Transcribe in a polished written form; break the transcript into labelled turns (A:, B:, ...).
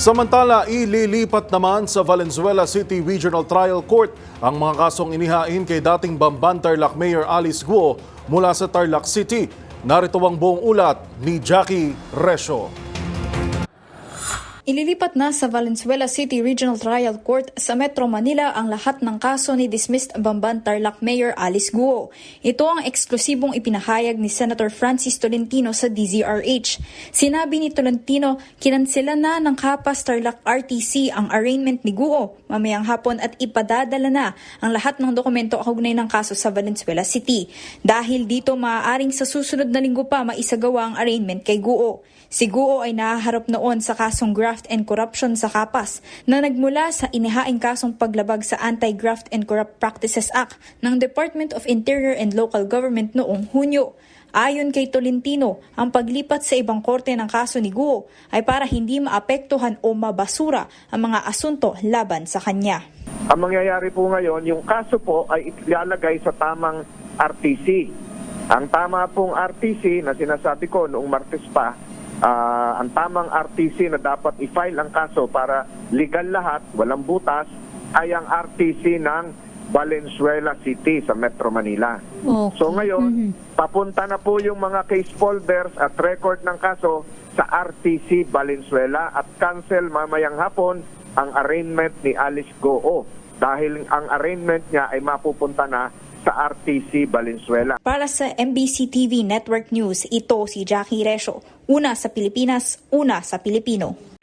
A: Samantala, ililipat naman sa Valenzuela City Regional Trial Court ang mga kasong inihain kay dating Bamban Tarlac Mayor Alice Guo mula sa Tarlac City. Narito ang buong ulat ni Jackie Resio.
B: Ililipat na sa Valenzuela City Regional Trial Court sa Metro Manila ang lahat ng kaso ni dismissed Bamban Tarlac Mayor Alice Guo. Ito ang eksklusibong ipinahayag ni Senator Francis Tolentino sa DZRH. Sinabi ni Tolentino, kinansela na ng Kapas Tarlac RTC ang arraignment ni Guo mamayang hapon at ipadadala na ang lahat ng dokumento kaugnay ng kaso sa Valenzuela City. Dahil dito maaaring sa susunod na linggo pa maisagawa ang arraignment kay Guo. Si Guo ay nahaharap noon sa kasong graft and corruption sa Kapas na nagmula sa inihaing kasong paglabag sa Anti-Graft and Corrupt Practices Act ng Department of Interior and Local Government noong Hunyo. Ayon kay Tolentino, ang paglipat sa ibang korte ng kaso ni Guo ay para hindi maapektuhan o mabasura ang mga asunto laban sa kanya.
C: Ang mangyayari po ngayon, yung kaso po ay ilalagay sa tamang RTC. Ang tama pong RTC na sinasabi ko noong Martes pa, ang tamang RTC na dapat i-file ang kaso para legal lahat, walang butas, ay ang RTC ng Valenzuela City sa Metro Manila.
B: Okay.
C: So ngayon, papunta na po yung mga case folders at record ng kaso sa RTC Valenzuela at cancel mamayang hapon ang arraignment ni Alice Guo dahil ang arraignment niya ay mapupunta na sa RTC Valenzuela.
B: Para sa MBC TV Network News, ito si Jackie Resio. Una sa Pilipinas, una sa Pilipino.